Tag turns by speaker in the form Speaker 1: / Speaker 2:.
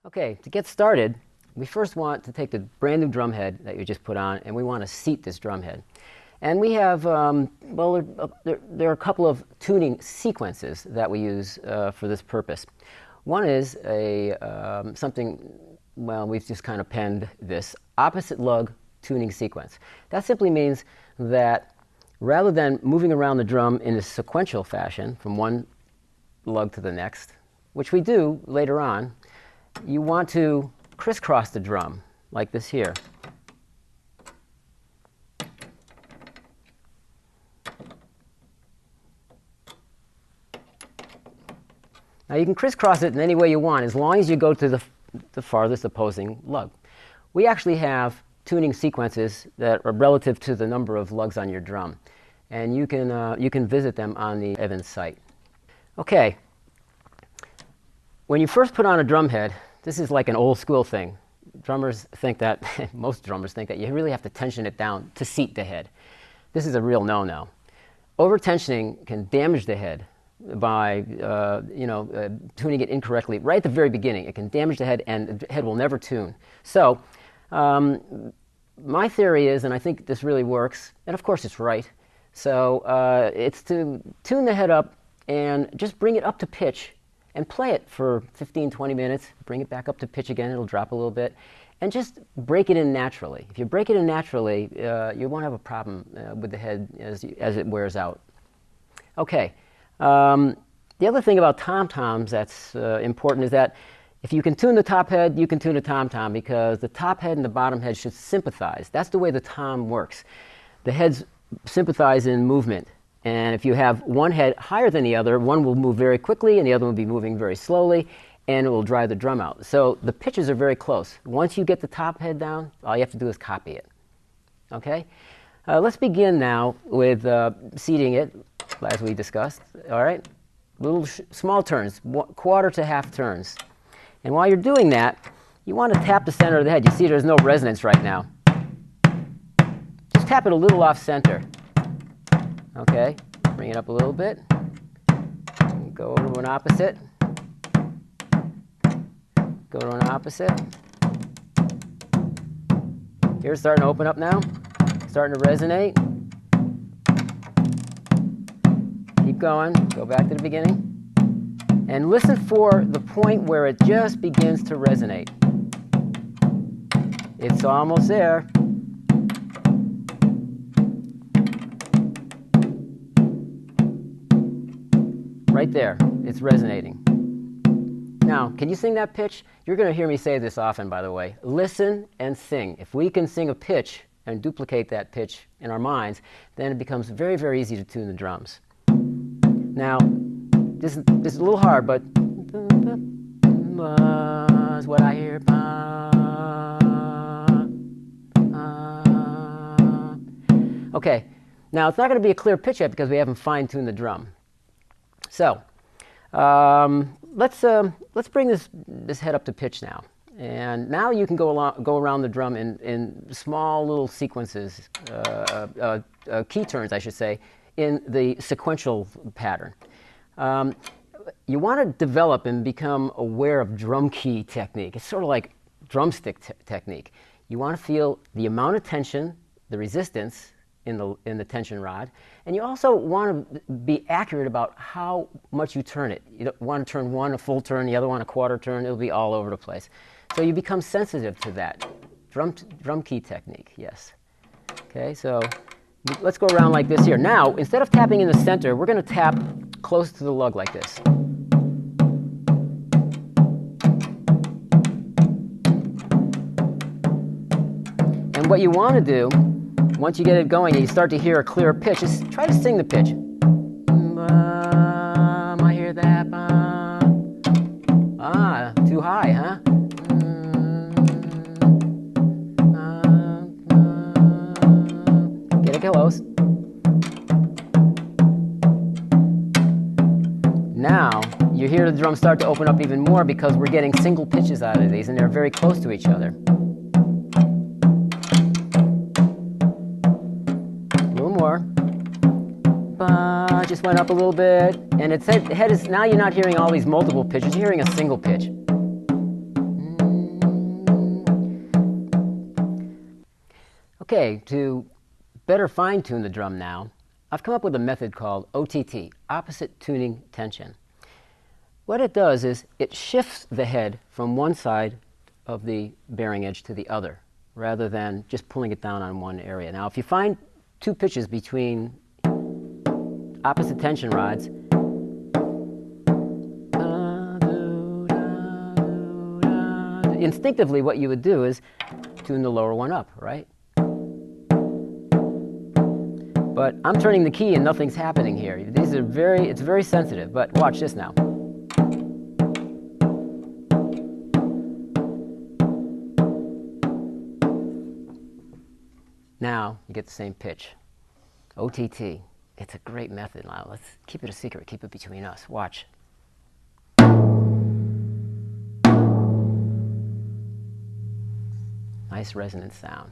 Speaker 1: Okay, to get started, we first want to take the brand new drum head that you just put on, and we want to seat this drum head. And we have, there are a couple of tuning sequences that we use for this purpose. One is we've just kind of penned this opposite lug tuning sequence. That simply means that rather than moving around the drum in a sequential fashion from one lug to the next, which we do later on, you want to crisscross the drum like this here. Now you can crisscross it in any way you want as long as you go to the farthest opposing lug. We actually have tuning sequences that are relative to the number of lugs on your drum, and you can visit them on the Evans site. Okay, when you first put on a drum head, this is like an old school thing. Drummers think that, most drummers think that you really have to tension it down to seat the head. This is a real no-no. Over-tensioning can damage the head by tuning it incorrectly right at the very beginning. It can damage the head, and the head will never tune. So my theory is, and I think this really works, and of course it's right, so it's to tune the head up and just bring it up to pitch and play it for 15-20 minutes, bring it back up to pitch again, it'll drop a little bit, and just break it in naturally. If you break it in naturally, you won't have a problem with the head as it wears out. Okay, the other thing about tom-toms that's important is that if you can tune the top head, you can tune a tom-tom, because the top head and the bottom head should sympathize. That's the way the tom works. The heads sympathize in movement. And if you have one head higher than the other, one will move very quickly and the other will be moving very slowly, and it will drive the drum out. So the pitches are very close. Once you get the top head down, all you have to do is copy it. Okay? Let's begin now with seating it, as we discussed. All right? Little small turns, quarter to half turns. And while you're doing that, you want to tap the center of the head. You see there's no resonance right now. Just tap it a little off center. Okay, bring it up a little bit. Go to an opposite. Go to an opposite. Here it's starting to open up now. Starting to resonate. Keep going. Go back to the beginning. And listen for the point where it just begins to resonate. It's almost there. Right there, it's resonating. Now, can you sing that pitch? You're going to hear me say this often, by the way. Listen and sing. If we can sing a pitch and duplicate that pitch in our minds, then it becomes very, very easy to tune the drums. Now, this is a little hard, but is what I hear. Okay, now it's not going to be a clear pitch yet because we haven't fine-tuned the drum. So let's bring this head up to pitch now, and now you can go around the drum in small little sequences, key turns, I should say, in the sequential pattern. You want to develop and become aware of drum key technique. It's sort of like drumstick technique. You want to feel the amount of tension, the resistance in the tension rod, and you also want to be accurate about how much you turn it. You don't want to turn one a full turn, the other one a quarter turn. It'll be all over the place. So you become sensitive to that. Drum key technique, yes. Okay, so let's go around like this here. Now, instead of tapping in the center, we're going to tap close to the lug like this. And what you want to do, once you get it going and you start to hear a clear pitch, just try to sing the pitch. I hear that. Too high, huh? Get it close. Now, you hear the drum start to open up even more because we're getting single pitches out of these, and they're very close to each other. Just went up a little bit, and its head is, now you're not hearing all these multiple pitches, you're hearing a single pitch. Okay, to better fine-tune the drum now, I've come up with a method called OTT, opposite tuning tension. What it does is it shifts the head from one side of the bearing edge to the other, rather than just pulling it down on one area. Now, if you find two pitches between opposite tension rods, instinctively what you would do is tune the lower one up, right? But I'm turning the key and nothing's happening here. It's very sensitive, but watch this now. Now you get the same pitch. OTT. It's a great method. Now let's keep it a secret. Keep it between us. Watch. Nice resonant sound.